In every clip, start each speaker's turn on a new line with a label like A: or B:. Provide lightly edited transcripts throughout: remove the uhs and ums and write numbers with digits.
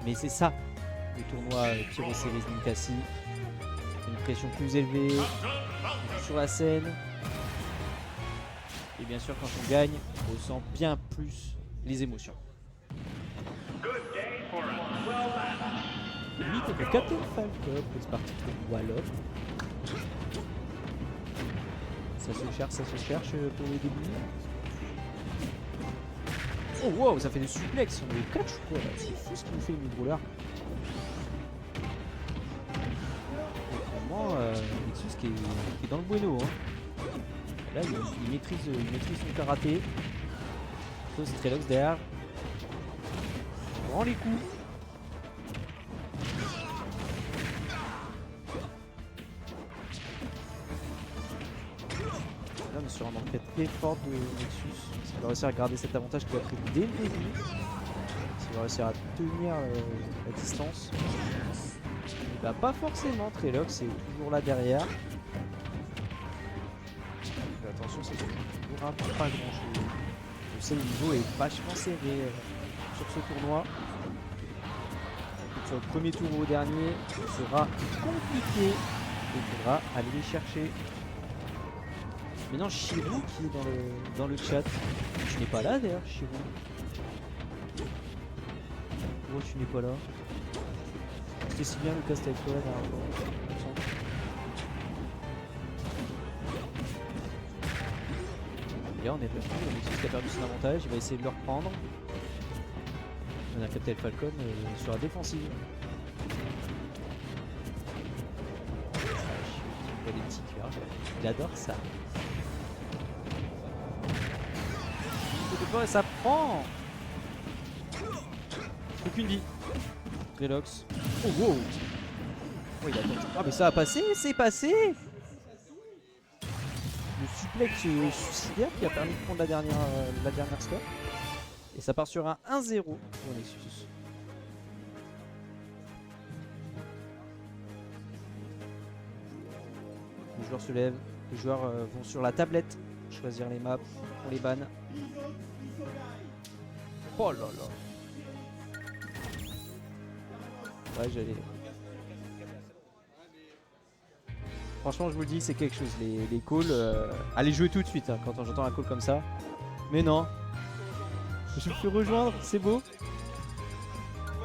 A: Mais c'est ça, le tournoi Pyro Series Ninkasi. Une pression plus élevée, sur la scène. Et bien sûr, quand on gagne, on ressent bien plus les émotions. Lui, c'est le Captain Falcon, c'est parti pour Wallop. Ça se cherche pour les débuts. Oh wow, ça fait des suplexes, on est catch ou quoi là? C'est fou ce qu'il nous fait le mid-roller. Vraiment, Nexus qui est dans le bueno. Hein. Là, il maîtrise son karaté. Strellox derrière. Il prend les coups. Là, on est sur un enquête très fort de Nexus. S'il va réussir à garder cet avantage qu'il a pris dès le début. S'il va réussir à tenir la distance. Bah, pas forcément, Strellox est toujours là derrière. Mais attention, c'est toujours pas grand chose. Je sais, le niveau est vachement serré sur ce tournoi. Sur le premier tour au dernier, ce sera compliqué. Il faudra aller les chercher. Maintenant, Shirou qui est dans le chat. Tu n'es pas là d'ailleurs, Shirou. Pourquoi tu n'es pas là? C'était si bien le cast avec toi la dernière fois. Là, on est parti. Nexus qui a perdu son avantage. Il va essayer de le reprendre. On a Captain Falcon sur la défensive. Il a des petits cœurs. Il adore ça. Et ça prend. Aucune vie. Relox. Oh wow. Oh, il attend. Ah mais ça a passé, c'est passé. Le suplex suicidaire qui a permis de prendre la dernière stop. Et ça part sur un 1-0 pour Nexus. Les joueurs se lèvent, les joueurs vont sur la tablette choisir les maps pour les bans. Oh là là. Ouais, j'allais. Franchement, je vous le dis, c'est quelque chose. Les calls, allez jouer tout de suite hein, quand j'entends un call comme ça. Mais non. Je me fais rejoindre, c'est beau.
B: Ouais,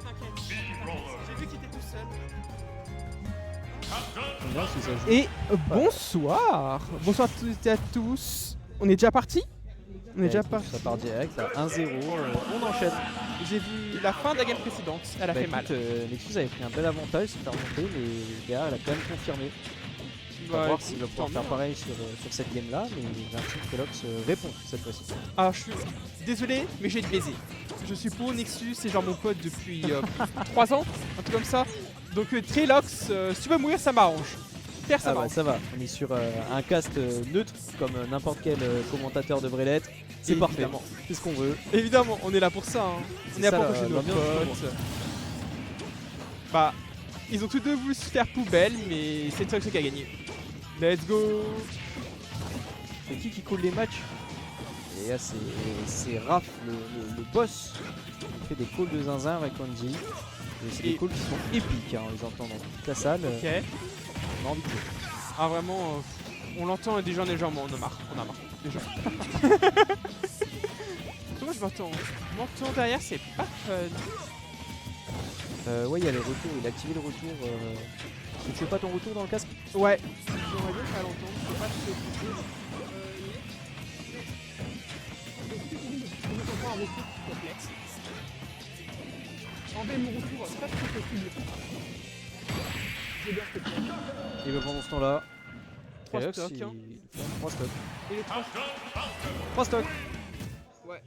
B: t'inquiète. J'ai vu qu'il était tout seul.
A: Et
B: bonsoir. Bonsoir à toutes et à tous. On est déjà parti? On est déjà parti.
A: Ça part direct à 1-0. On enchaîne.
B: J'ai vu la fin de la game précédente. Elle a fait mal.
A: Nexus avait pris un bel avantage, s'est fait remonter, mais derrière, elle a quand même confirmé. On va voir s'il va pouvoir faire pareil sur cette game là, mais j'ai l'impression que Strellox répond cette fois-ci.
B: Alors je suis désolé, mais j'ai été baisé. Je suis pour Nexus, c'est genre mon pote depuis 3 ans, un truc comme ça. Donc Strellox, si tu veux mourir, ça m'arrange. Faire ça m'arrange.
A: Ça va, on est sur un cast neutre, comme n'importe quel commentateur devrait l'être. C'est parfait, c'est ce qu'on veut.
B: Évidemment, on est là pour ça. Hein. On est là pour bouger nos potes. Bah, ils ont tous deux voulu se faire poubelle, mais c'est Strellox qui a gagné. Let's go.
A: C'est qui coule les matchs? Et là c'est Raph, le boss, qui fait des calls de zinzin avec Andy. Et c'est des calls qui sont épiques, hein, on les entend dans toute la salle.
B: Ok.
A: On a envie de jouer.
B: Ah vraiment, on l'entend et déjà on a marre. On a marre, déjà. Moi je m'entends derrière, c'est pas fun.
A: Ouais, il y a le retour, il a activé le retour. Tu fais pas ton retour dans le casque?
B: Ouais. J'aimerais bien pas l'entendre, je sais pas si c'est possible. Un retour complexe. Enlever mon retour, c'est pas très possible.
A: Et bien pendant ce temps-là,
B: 3 stocks.
A: 3 stocks.
B: Et les
A: 3 stocks.
B: Ouais.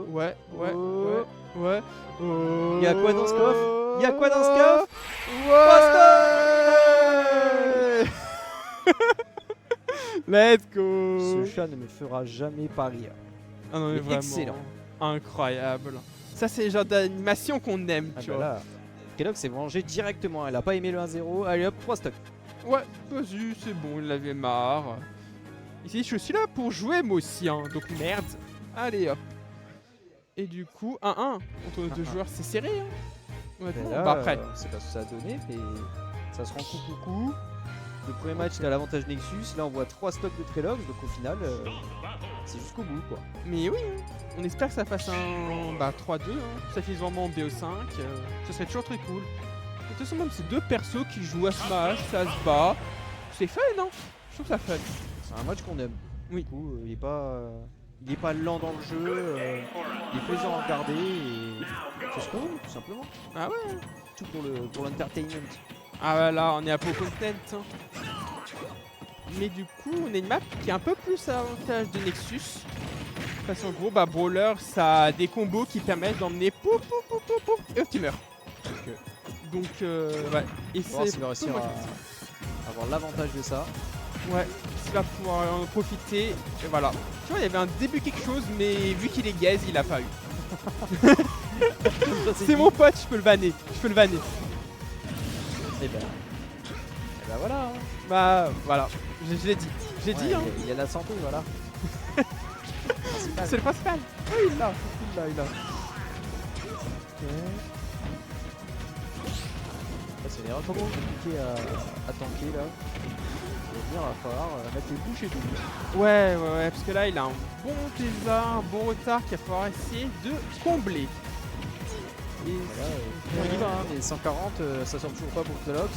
A: Ouais.
B: Ouais.
A: Y'a quoi dans ce coffre? Y'a quoi dans ce coffre?
B: Ouais. Let's go.
A: Ce chat ne me fera jamais pas rire.
B: Ah non mais vraiment
A: excellent.
B: Incroyable. Ça c'est le genre d'animation qu'on aime, tu vois.
A: Là, Strellox s'est vengé directement, elle a pas aimé le 1-0, allez hop, 3 stocks.
B: Ouais, vas-y, c'est bon, il avait marre. Ici je suis là pour jouer moi aussi, hein, donc merde. Allez hop. Et du coup, 1-1 entre nos deux
A: 1-1.
B: joueurs, c'est serré. Hein.
A: Mais
B: Honnêtement.
A: là,
B: Bah après,
A: c'est pas ce que ça a donné, mais ça se rend coup. Le premier match, il a l'avantage Nexus. Là, on voit 3 stocks de Trelox, donc au final, c'est jusqu'au bout, quoi.
B: mais oui, hein. On espère que ça fasse un 3-2. Hein. Ça fait vraiment BO5. Ça serait toujours très cool. De toute façon, même ces deux persos qui jouent à Smash, ça se bat. C'est fun, non? Je trouve ça fun.
A: C'est un match qu'on aime.
B: Oui.
A: Du coup, il est pas lent dans le jeu. Il est plaisant à regarder. Et c'est ce qu'on aime, tout simplement.
B: Ah ouais.
A: Tout pour l'entertainment.
B: Ah bah là, on est à Pow Content. Hein. Mais du coup, on a une map qui est un peu plus à l'avantage de Nexus. Parce qu'en gros, bah, Brawler, ça a des combos qui permettent d'emmener pouf, pouf, pouf, pouf, pouf, et tu meurs. Donc, ouais. Et
A: On va voir s'il va réussir à avoir l'avantage de ça.
B: Ouais, il va pouvoir en profiter. Et voilà. Tu vois, il y avait un début quelque chose, mais vu qu'il est gaze, il a pas eu. C'est mon pote, je peux le vanner.
A: Et ben voilà. Hein.
B: Bah, voilà. Je l'ai dit. J'ai dit, hein.
A: Il y a la santé, voilà.
B: C'est le principal. Oui, il l'a. Ok.
A: C'est une erreur trop compliquée à tanker là. Il va falloir mettre les bouchées doubles.
B: Ouais, parce que là, il a un bon désert, un bon retard qu'il va falloir essayer de combler. Et
A: voilà, on y va, hein, mais 140, ça sort toujours pas pour Trelox.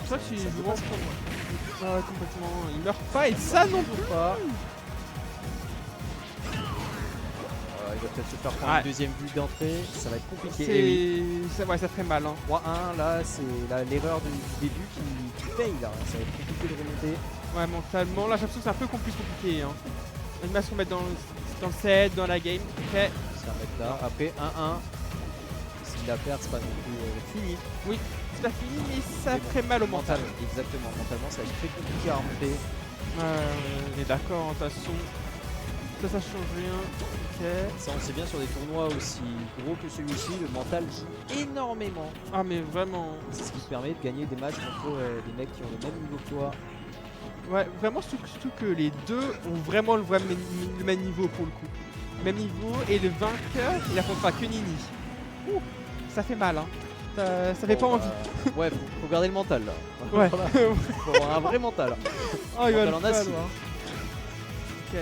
B: Toi, tu
A: ça
B: joues
A: peut
B: en
A: passer.
B: complètement. Il meurt pas et ça non plus.
A: Pas. Il va peut-être se faire prendre une deuxième vue d'entrée, ça va être compliqué.
B: Ouais, ça ferait mal. Hein.
A: 3-1, là, c'est l'erreur du début qui paye, là. Ça va être compliqué de remonter.
B: Ouais, mentalement, là, j'ai l'impression que c'est un peu plus compliqué. Hein. Il va se remettre dans le set, dans la game. Ok.
A: Ça va mettre là. Après, 1-1. S'il la perd, c'est pas non plus fini.
B: Oui, c'est pas fini, mais ça ferait mal au mental.
A: Exactement, mentalement, ça va être très compliqué à remonter.
B: On est d'accord, de toute façon. Ça change rien. Ok.
A: Ça, on sait bien sur des tournois aussi gros que celui-ci, le mental joue énormément.
B: Ah, mais vraiment.
A: C'est ce qui te permet de gagner des matchs contre des mecs qui ont le même niveau que toi.
B: Ouais, vraiment, surtout que les deux ont vraiment le même niveau pour le coup. Même niveau, et le vainqueur, il affrontera que Nini. Ouh, ça fait mal, hein. Ça fait pas envie.
A: Ouais, faut garder le mental là.
B: Ouais.
A: Faut avoir un vrai mental.
B: Oh, il va le
A: en acier.
B: Ok.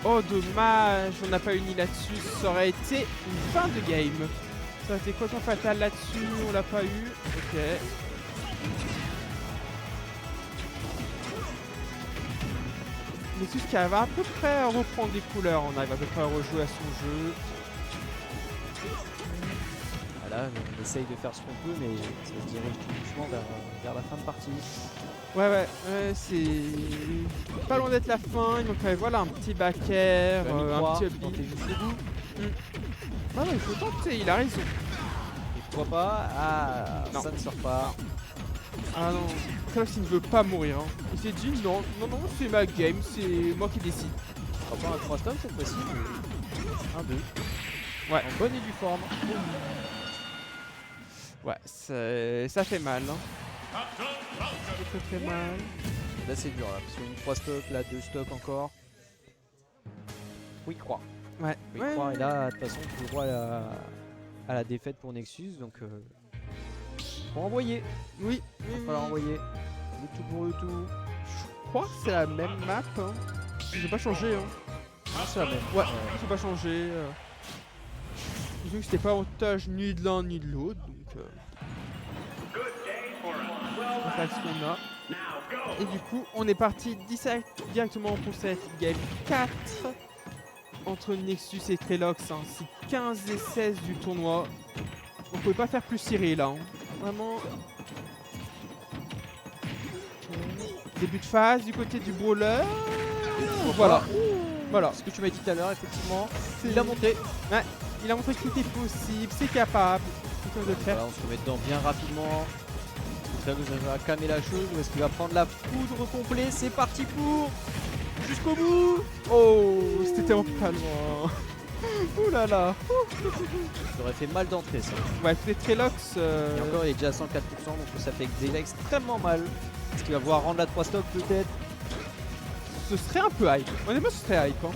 B: Oh, dommage, on n'a pas uni là-dessus. Ça aurait été une fin de game. Ça aurait été quoi qu'on fatal là-dessus, on l'a pas eu. Ok. Nexus qui arrive à peu près à reprendre des couleurs, on arrive à peu près à rejouer à son jeu.
A: Voilà, on essaye de faire ce qu'on peut, mais ça se dirige tout doucement vers la fin de partie.
B: Ouais, c'est pas loin d'être la fin, il manquerait voilà un petit back air, un petit up
A: tenter jusqu'au bout.
B: Ah ouais, il faut tenter, il a raison.
A: Et pourquoi pas? Ah,
B: non.
A: Ça ne sort pas.
B: Ah non, Trelox il ne veut pas mourir. Hein. Il s'est dit non, c'est ma game, c'est moi qui décide.
A: On va pas un 3 stop cette fois-ci, mais 1-2.
B: Ouais.
A: En bonne et due forme.
B: Ouais, ça fait mal. Hein. Ça fait mal.
A: Là c'est dur là, parce qu'il y a une 3 stocks, là 2 stocks encore. Oui, croire.
B: Ouais.
A: Oui, croire. Et là, de toute façon, tu le droit à la défaite pour Nexus, donc faut envoyer.
B: Oui,
A: Il va falloir envoyer. Le tout pour le tout.
B: Je crois que c'est la même map. Hein. Ils ont pas changé. Hein.
A: Non, c'est la même.
B: Ouais, ils ont pas changé. Ils ont que c'était pas avantage ni de l'un ni de l'autre, donc c'est ce qu'on a. Et du coup, on est parti directement pour cette game 4 entre Nexus et Trelox. Hein. C'est 15 et 16 du tournoi. On pouvait pas faire plus serré là. Hein. Vraiment. Début de phase du côté du brawler. Voilà. Voilà.
A: Ce que tu m'as dit tout à l'heure, effectivement, il a montré.
B: Ouais, il a montré qu'il était possible, c'est capable de le faire.
A: Voilà, on se remet dedans bien rapidement. Là, vous va calmer la chose. Ou est-ce qu'il va prendre la poudre complet? C'est parti pour jusqu'au bout.
B: Oh, c'était en pas loin. Ouh là là.
A: Ça aurait fait mal d'entrée ça.
B: Ouais, c'est Trelox.
A: Et encore, il est déjà à 104%, donc ça fait déjà extrêmement mal. Est-ce qu'il va pouvoir rendre la 3 stocks peut-être?
B: Ce serait un peu hype. Honnêtement, ce serait hype. Hein.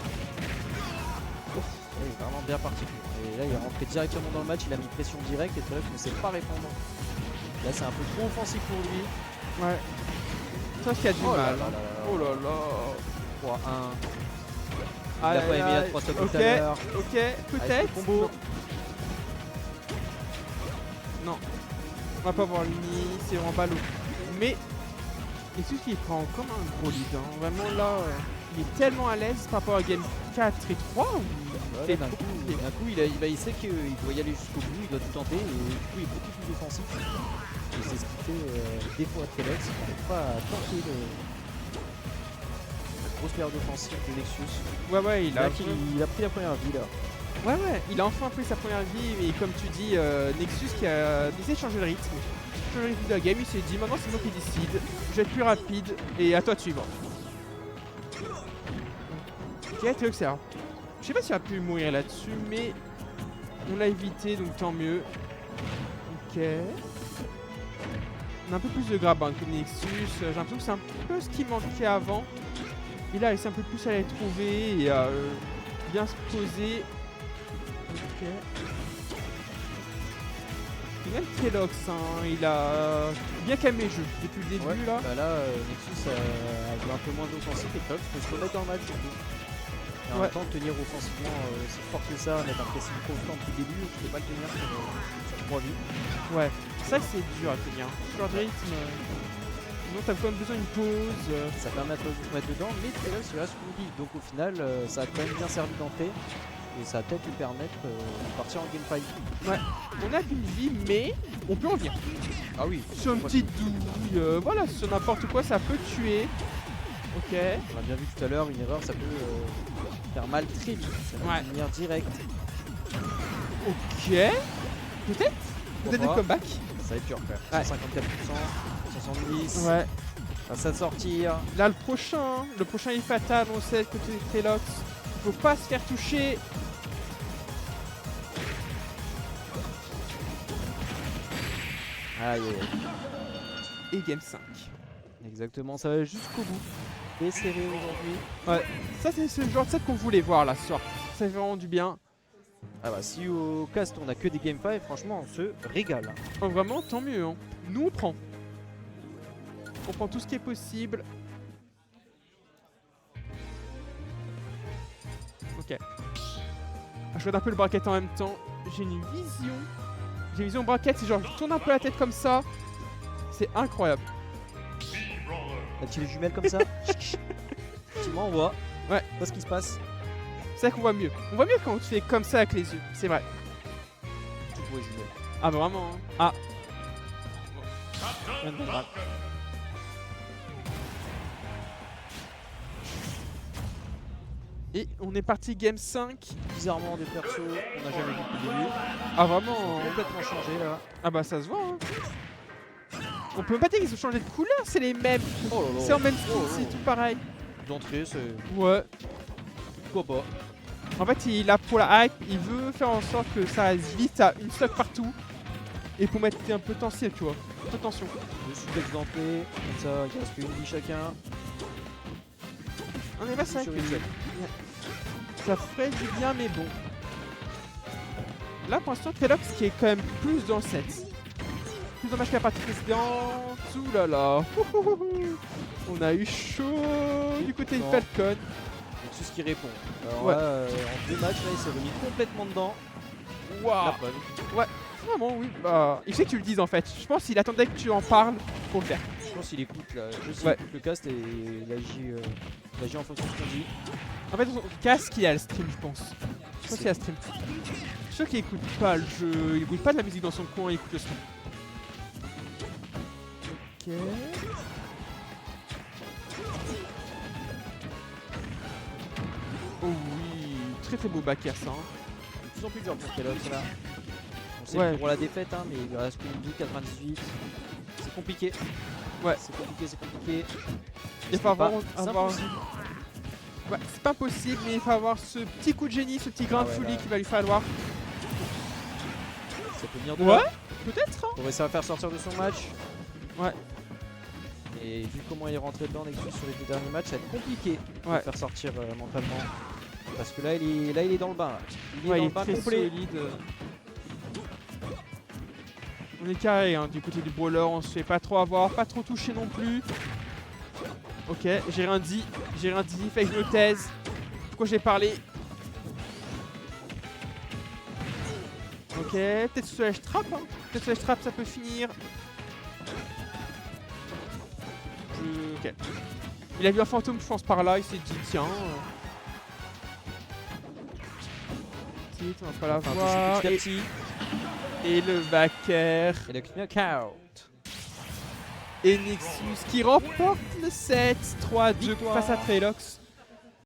A: il est vraiment bien parti. Et là, il est rentré directement dans le match, il a mis pression directe et Trelox ne sait pas répondre. Là, c'est un peu trop offensif pour lui.
B: Ouais. Ça, qui a du
A: Oh là
B: mal.
A: là
B: hein.
A: là là.
B: Oh là là.
A: 3-1. Il
B: Ah
A: a
B: là
A: pas aimé
B: là.
A: la 3 stop
B: Ok,
A: tout à l'heure.
B: ok,
A: Avec
B: peut-être.
A: le combo.
B: Non. On va pas voir Lini, c'est vraiment ballot. Mais Nexus qui prend comme un gros lead. Hein. Vraiment là, il est tellement à l'aise par rapport à Game 4 et 3.
A: Ouais, d'un coup, il sait qu'il doit y aller jusqu'au bout, il doit tout tenter et du coup il est beaucoup plus offensif. Et c'est ce qui fait défaut à Trelox, il n'arrive pas à tenter la grosse période offensive de Nexus.
B: Ouais, il a
A: pris la première vie là.
B: Ouais, il a enfin pris sa première vie, et comme tu dis, Nexus qui a décidé de changer le rythme. Changer le rythme de la game, il s'est dit maintenant c'est moi qui décide, je vais être plus rapide, et à toi de suivre. Ok, Trelox, alors, je sais pas s'il a pu mourir là-dessus, mais on l'a évité, donc tant mieux. Ok. On a un peu plus de grab hein, que Nexus, j'ai l'impression que c'est un peu ce qui manquait avant. Et là, il s'est un peu plus à les trouver et à bien se poser. Ok. Et même Trelox, hein, il a bien calmé le jeu depuis le début là.
A: Bah là, Nexus a joué un peu moins d'offensif et Trelox peut se remettre dans le match du coup. Et en même temps, tenir offensivement si fort que ça, mettre un pressing constant depuis le début, tu peux pas le tenir sur 3 vies.
B: Ouais, c'est ça que c'est dur à tenir. Sur le rythme, sinon t'as quand même besoin d'une pause.
A: Ça permet de se mettre dedans, mais Trelox il reste une vie. Donc au final, ça a quand même bien servi d'entrée. Et ça va peut-être lui permettre de partir en gamefight.
B: Ouais, on a qu'une vie, mais on peut en venir.
A: Ah oui.
B: Sur une petite douille, voilà, sur n'importe quoi, ça peut tuer. Ok.
A: On a bien vu tout à l'heure, une erreur, ça peut faire mal très vite. Ça va finir direct.
B: Ok. Peut-être de comeback.
A: Ça va être dur, frère.
B: Ouais.
A: 54%, 70.
B: Ouais.
A: Ça va sortir.
B: Là, le prochain est fatal, on sait, côté Trelox. Il faut pas se faire toucher.
A: Aïe, aïe, aïe.
B: Et game 5.
A: Exactement, ça va jusqu'au bout. Et serré aujourd'hui.
B: Ouais, ça c'est le genre de set qu'on voulait voir là ce soir. Ça fait vraiment du bien.
A: Ah bah si au cast on a que des game 5, franchement on se régale.
B: Oh, vraiment, tant mieux. Hein. Nous on prend. On prend tout ce qui est possible. Ok. Je regarde un peu le bracket en même temps. J'ai une vision. J'ai une vision bracket, c'est genre je tourne un peu la tête comme ça. C'est incroyable.
A: Un petit jumelle comme ça. Effectivement on voit.
B: Ouais.
A: Pas ce qui se passe.
B: C'est vrai qu'on voit mieux. On voit mieux quand tu fais comme ça avec les yeux. C'est vrai.
A: Tout pour les jumelles.
B: Ah bah vraiment. Hein. Ah. Et on est parti game 5.
A: Bizarrement des persos qu'on n'a jamais vu depuis le début.
B: Ah vraiment.
A: Complètement changé là.
B: Ah bah ça se voit. Hein. On peut même pas dire qu'ils ont changé de couleur, c'est les mêmes.
A: Oh là là.
B: C'est en même skin, c'est tout pareil.
A: D'entrée c'est.
B: Ouais.
A: Pourquoi pas.
B: En fait, il a pour la hype, il veut faire en sorte que ça aille vite à une stock partout. Et pour mettre un peu de tension, tu vois. Un peu de tension.
A: Le suplex d'entrée, comme ça, il reste une vie chacun.
B: On est pas ça.
A: Sur une seule.
B: Ça ferait du bien, mais bon. Là, pour l'instant, Trelox qui est quand même plus dans le set. Plus dans le match que la partie précédente. Ouh là là. On a eu chaud du côté de Falcon.
A: C'est ce qui répond. Alors
B: Ouais.
A: là, en 2 matchs, là, il s'est remis complètement dedans.
B: Waouh.
A: La preuve.
B: Ouais, vraiment, oui. Bah, il sait que tu le dises en fait. Je pense qu'il attendait que tu en parles pour le faire.
A: Je pense qu'il écoute, là. Juste
B: Ouais.
A: il écoute le cast et il agit en fonction de ce qu'on dit.
B: En fait, son casque, il a le stream, je pense. Je pense qu'il a le stream. Je suis sûr qu'il écoute pas le jeu, il écoute pas de la musique dans son coin, il écoute le stream. Ok. Oh oui, très très beau backer ça. Hein.
A: De plus en plus dur pour Trelox là. On sait
B: Ouais.
A: qu'il pour la défaite, hein, mais il lui reste qu'une vie, 98. C'est compliqué.
B: Ouais.
A: C'est compliqué, c'est compliqué.
B: Il faut avoir...
A: C'est impossible.
B: Ouais, c'est pas impossible, mais il faut avoir ce petit coup de génie, ce petit grain de folie qu'il va lui falloir.
A: Ça peut venir de
B: Ouais,
A: là.
B: peut-être. Hein.
A: Pour essayer de faire sortir de son match.
B: Ouais.
A: Et vu comment il est rentré dedans Nexus sur les 2 derniers matchs, ça va être compliqué de
B: Ouais.
A: le faire sortir mentalement. Parce que là, il est dans le bain. Là. Il est
B: Ouais,
A: dans
B: il
A: le
B: est
A: bain
B: très
A: complet.
B: solide. On est carré hein, du côté du brawler, on se fait pas trop avoir, pas trop toucher non plus. Ok, j'ai rien dit, fait que je me taise. Pourquoi j'ai parlé? Ok, peut-être slash trap, hein. Peut-être slash trap ça peut finir. Ok. Il a vu un fantôme je pense par là, il s'est dit tiens. Petite, on va pas la
A: Enfin,
B: voir.
A: petit à petit.
B: Et le backer.
A: Et le knockout.
B: Et Nexus qui remporte le set 3-2
A: Victoire.
B: face à Trelox.